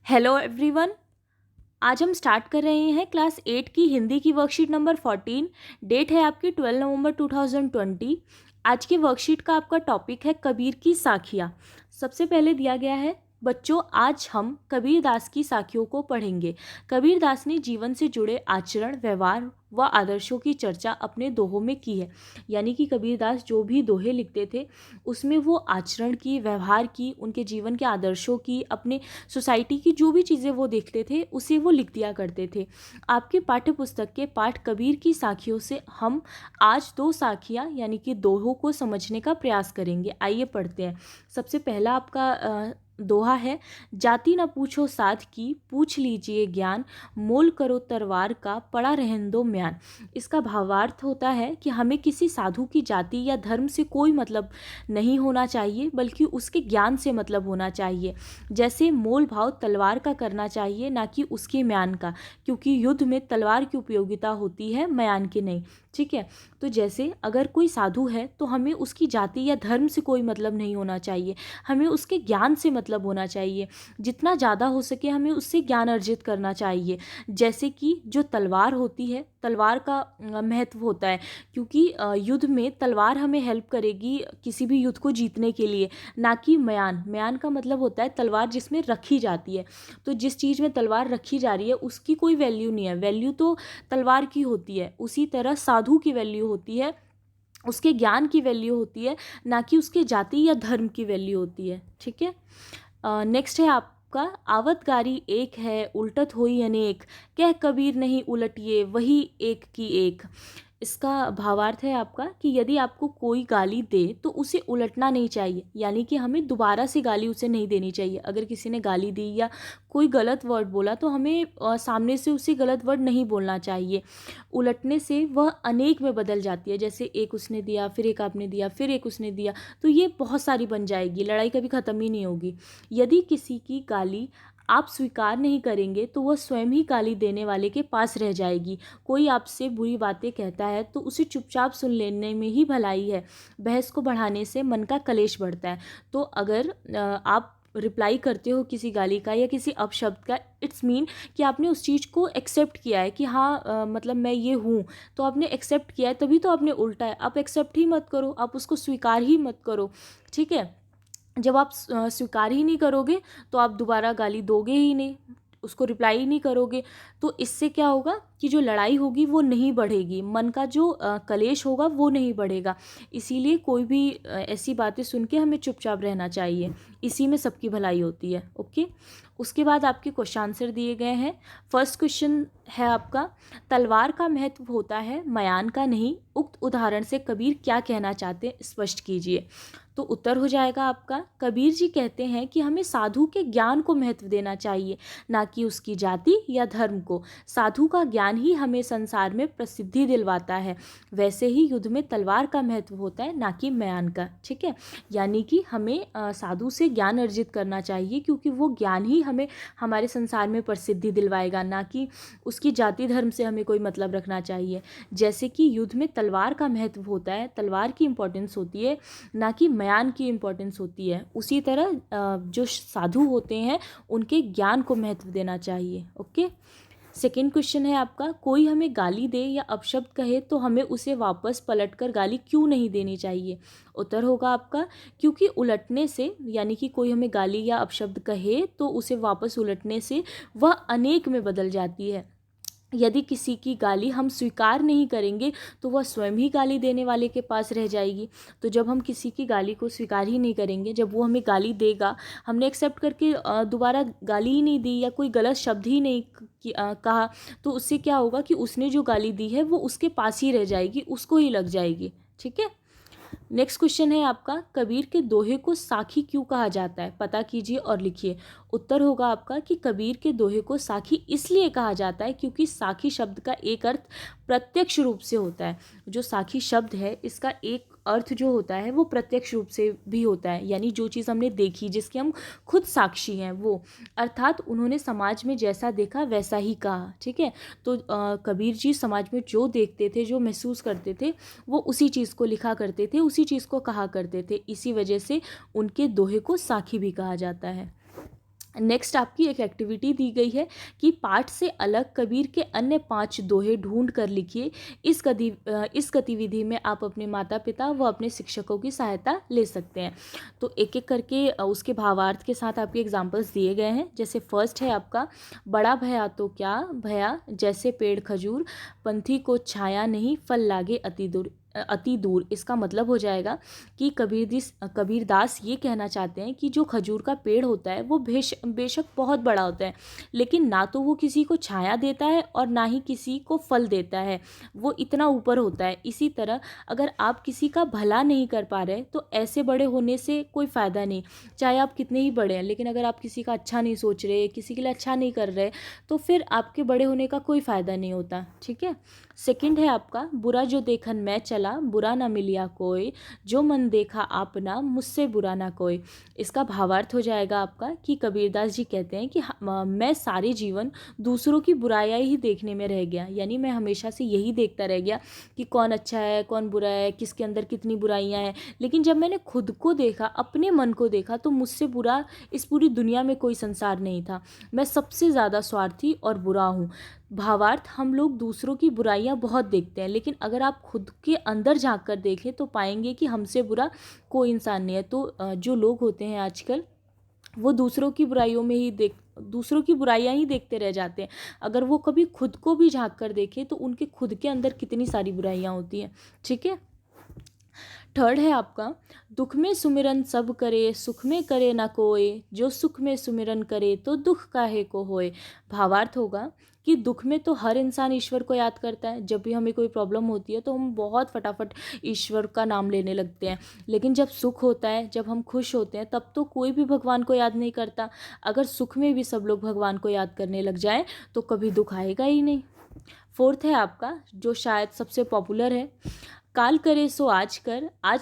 Hello everyone. आज हम start कर रहे हैं क्लास 8 की हिंदी की वर्कशीट नंबर 14। डेट है आपकी 12 नवंबर 2020। आज की वर्कशीट का आपका टॉपिक है कबीर की साखियाँ। सबसे पहले दिया गया है, बच्चों आज हम कबीर दास की साखियों को पढ़ेंगे। कबीर दास ने जीवन से जुड़े आचरण, व्यवहार व आदर्शों की चर्चा अपने दोहों में की है। यानी कि कबीर दास जो भी दोहे लिखते थे उसमें वो आचरण की, व्यवहार की, उनके जीवन के आदर्शों की, अपने सोसाइटी की जो भी चीज़ें वो देखते थे उसे वो लिख दिया करते थे। आपके पाठ्य पुस्तक के पाठ कबीर की साखियों से हम आज दो साखियाँ यानी कि दोहों को समझने का प्रयास करेंगे। आइए पढ़ते हैं। सबसे पहला आपका दोहा है, जाति न पूछो साध की, पूछ लीजिए ज्ञान, मोल करो तरवार का, पड़ा रहन दो म्यान। इसका भावार्थ होता है कि हमें किसी साधु की जाति या धर्म से कोई मतलब नहीं होना चाहिए, बल्कि उसके ज्ञान से मतलब होना चाहिए। जैसे मोल भाव तलवार का करना चाहिए, ना कि उसके म्यान का, क्योंकि युद्ध में तलवार की उपयोगिता होती है, म्यान की नहीं। ठीक है। तो जैसे अगर कोई साधु है तो हमें उसकी जाति या धर्म से कोई मतलब नहीं होना चाहिए, हमें उसके ज्ञान से मतलब होना चाहिए। जितना ज़्यादा हो सके हमें उससे ज्ञान अर्जित करना चाहिए। जैसे कि जो तलवार होती है, तलवार का महत्व होता है, क्योंकि युद्ध में तलवार हमें हेल्प करेगी किसी भी युद्ध को जीतने के लिए, ना कि म्यान। म्यान का मतलब होता है तलवार जिसमें रखी जाती है। तो जिस चीज़ में तलवार रखी जा रही है उसकी कोई वैल्यू नहीं है, वैल्यू तो तलवार की होती है। उसी तरह साधु की वैल्यू होती है, उसके ज्ञान की वैल्यू होती है, ना कि उसके जाति या धर्म की वैल्यू होती है। ठीक है। नेक्स्ट है आपका, आवत गारी एक है उल्टत होई अनेक, कह कबीर नहीं उलटिए वही एक की एक। इसका भावार्थ है आपका कि यदि आपको कोई गाली दे तो उसे उलटना नहीं चाहिए, यानी कि हमें दोबारा से गाली उसे नहीं देनी चाहिए। अगर किसी ने गाली दी या कोई गलत वर्ड बोला तो हमें सामने से उसे गलत वर्ड नहीं बोलना चाहिए। उलटने से वह अनेक में बदल जाती है। जैसे एक उसने दिया, फिर एक आपने दिया, फिर एक उसने दिया, तो ये बहुत सारी बन जाएगी, लड़ाई कभी ख़त्म ही नहीं होगी। यदि किसी की गाली आप स्वीकार नहीं करेंगे तो वह स्वयं ही गाली देने वाले के पास रह जाएगी। कोई आपसे बुरी बातें कहता है तो उसे चुपचाप सुन लेने में ही भलाई है। बहस को बढ़ाने से मन का कलेश बढ़ता है। तो अगर आप रिप्लाई करते हो किसी गाली का या किसी अपशब्द का, इट्स मीन कि आपने उस चीज़ को एक्सेप्ट किया है कि हाँ मतलब मैं ये हूँ, तो आपने एक्सेप्ट किया है, तभी तो आपने उल्टा है। आप एक्सेप्ट ही मत करो, आप उसको स्वीकार ही मत करो। ठीक है। जब आप स्वीकार ही नहीं करोगे तो आप दोबारा गाली दोगे ही नहीं, उसको रिप्लाई ही नहीं करोगे। तो इससे क्या होगा कि जो लड़ाई होगी वो नहीं बढ़ेगी, मन का जो कलेश होगा वो नहीं बढ़ेगा। इसीलिए कोई भी ऐसी बातें सुन के हमें चुपचाप रहना चाहिए, इसी में सबकी भलाई होती है। ओके। उसके बाद आपके क्वेश्चन आंसर दिए गए हैं। फर्स्ट क्वेश्चन है आपका, तलवार का महत्व होता है म्यान का नहीं, उक्त उदाहरण से कबीर क्या कहना चाहते हैं स्पष्ट कीजिए। तो उत्तर हो जाएगा आपका, कबीर जी कहते हैं कि हमें साधु के ज्ञान को महत्व देना चाहिए, ना कि उसकी जाति या धर्म को। साधु का ज्ञान ही हमें संसार में प्रसिद्धि दिलवाता है। वैसे ही युद्ध में तलवार का महत्व होता है, ना कि म्यान का। ठीक है। यानी कि हमें साधु से ज्ञान अर्जित करना चाहिए, क्योंकि वो ज्ञान ही हमें हमारे संसार में प्रसिद्धि दिलवाएगा, ना कि उसकी जाति धर्म से हमें कोई मतलब रखना चाहिए। जैसे कि युद्ध में तलवार का महत्व होता है, तलवार की इंपॉर्टेंस होती है, ना कि म्यान की इम्पोर्टेंस होती है, उसी तरह जो साधु होते हैं उनके ज्ञान को महत्व देना चाहिए। ओके। सेकेंड क्वेश्चन है आपका, कोई हमें गाली दे या अपशब्द कहे तो हमें उसे वापस पलटकर गाली क्यों नहीं देनी चाहिए। उत्तर होगा आपका, क्योंकि उलटने से, यानी कि कोई हमें गाली या अपशब्द कहे तो उसे वापस उलटने से वह अनेक में बदल जाती है। यदि किसी की गाली हम स्वीकार नहीं करेंगे तो वह स्वयं ही गाली देने वाले के पास रह जाएगी। तो जब हम किसी की गाली को स्वीकार ही नहीं करेंगे, जब वो हमें गाली देगा, हमने एक्सेप्ट करके दोबारा गाली ही नहीं दी या कोई गलत शब्द ही नहीं कहा, तो उससे क्या होगा कि उसने जो गाली दी है वो उसके पास ही रह जाएगी, उसको ही लग जाएगी। ठीक है। नेक्स्ट क्वेश्चन है आपका, कबीर के दोहे को साखी क्यों कहा जाता है, पता कीजिए और लिखिए। उत्तर होगा आपका कि कबीर के दोहे को साखी इसलिए कहा जाता है क्योंकि साखी शब्द का एक अर्थ प्रत्यक्ष रूप से होता है। जो साखी शब्द है इसका एक अर्थ जो होता है वो प्रत्यक्ष रूप से भी होता है, यानी जो चीज़ हमने देखी, जिसके हम खुद साक्षी हैं वो, अर्थात उन्होंने समाज में जैसा देखा वैसा ही कहा। ठीक है। तो कबीर जी समाज में जो देखते थे, जो महसूस करते थे, वो उसी चीज़ को लिखा करते थे, उसी चीज़ को कहा करते थे। इसी वजह से उनके दोहे को साखी भी कहा जाता है। नेक्स्ट आपकी एक एक्टिविटी दी गई है कि पाठ से अलग कबीर के अन्य 5 दोहे ढूंढ कर लिखिए। इस गतिविधि में आप अपने माता पिता व अपने शिक्षकों की सहायता ले सकते हैं। तो एक एक करके उसके भावार्थ के साथ आपके एग्जाम्पल्स दिए गए हैं। जैसे फर्स्ट है आपका, बड़ा भया तो क्या भया, जैसे पेड़ खजूर, पंथी को छाया नहीं, फल लागे अति दूर। इसका मतलब हो जाएगा कि कबीरदास ये कहना चाहते हैं कि जो खजूर का पेड़ होता है वो बेशक बहुत बड़ा होता है, लेकिन ना तो वो किसी को छाया देता है और ना ही किसी को फल देता है, वो इतना ऊपर होता है। इसी तरह अगर आप किसी का भला नहीं कर पा रहे तो ऐसे बड़े होने से कोई फ़ायदा नहीं, चाहे आप कितने ही बड़े हैं, लेकिन अगर आप किसी का अच्छा नहीं सोच रहे, किसी के लिए अच्छा नहीं कर रहे, तो फिर आपके बड़े होने का कोई फ़ायदा नहीं होता। ठीक है। सेकंड है आपका, बुरा जो देखन मैं चला, बुरा ना मिलिया कोई, जो मन देखा आपना, मुझसे बुरा ना कोई। इसका भावार्थ हो जाएगा आपका कि कबीरदास जी कहते हैं कि मैं सारे जीवन दूसरों की बुराइयां ही देखने में रह गया, यानी मैं हमेशा से यही देखता रह गया कि कौन अच्छा है कौन बुरा है, किसके अंदर कितनी बुराइयां हैं। लेकिन जब मैंने खुद को देखा, अपने मन को देखा, तो मुझसे बुरा इस पूरी दुनिया में कोई संसार नहीं था। मैं सबसे ज़्यादा स्वार्थी और बुरा हूँ। भावार्थ, हम लोग दूसरों की बुराइयां बहुत देखते हैं, लेकिन अगर आप खुद के अंदर झांक कर देखें तो पाएंगे कि हमसे बुरा कोई इंसान नहीं है। तो जो लोग होते हैं आजकल, वो दूसरों की बुराइयां ही देखते रह जाते हैं। अगर वो कभी खुद को भी झांक कर देखें तो उनके खुद के अंदर कितनी सारी बुराइयां होती हैं। ठीक है। थर्ड है आपका, दुख में सुमिरन सब करे, सुख में करे ना कोई, जो सुख में सुमिरन करे तो दुख काहे को होए। भावार्थ होगा कि दुख में तो हर इंसान ईश्वर को याद करता है। जब भी हमें कोई प्रॉब्लम होती है तो हम बहुत फटाफट ईश्वर का नाम लेने लगते हैं, लेकिन जब सुख होता है, जब हम खुश होते हैं, तब तो कोई भी भगवान को याद नहीं करता। अगर सुख में भी सब लोग भगवान को याद करने लग जाएं तो कभी दुख आएगा ही नहीं। फोर्थ है आपका, जो शायद सबसे पॉपुलर है, काल करे सो आज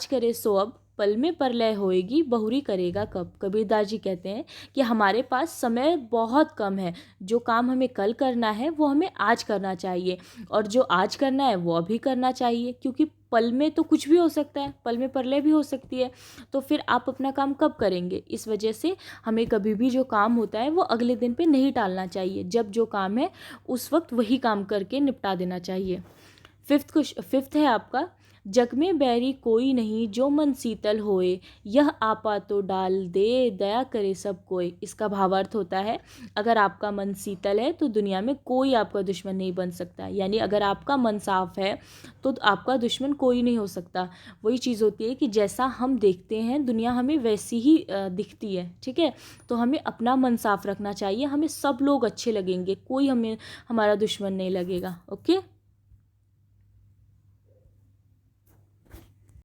करे सो अब, पल में परलय होएगी, बहुरी करेगा कब। कबीरदास जी कहते हैं कि हमारे पास समय बहुत कम है, जो काम हमें कल करना है वो हमें आज करना चाहिए, और जो आज करना है वो अभी करना चाहिए, क्योंकि पल में तो कुछ भी हो सकता है, पल में परलय भी हो सकती है। तो फिर आप अपना काम कब करेंगे? इस वजह से हमें कभी भी जो काम होता है वो अगले दिन पे नहीं टालना चाहिए। जब जो काम है उस वक्त वही काम करके निपटा देना चाहिए। फिफ्थ है आपका, जग में बैरी कोई नहीं, जो मन शीतल होए, यह आपा तो डाल दे, दया करे सब कोई। इसका भावार्थ होता है, अगर आपका मन शीतल है तो दुनिया में कोई आपका दुश्मन नहीं बन सकता। यानी अगर आपका मन साफ है तो आपका दुश्मन कोई नहीं हो सकता। वही चीज़ होती है कि जैसा हम देखते हैं दुनिया हमें वैसी ही दिखती है। ठीक है। तो हमें अपना मन साफ रखना चाहिए, हमें सब लोग अच्छे लगेंगे, कोई हमें हमारा दुश्मन नहीं लगेगा। ओके।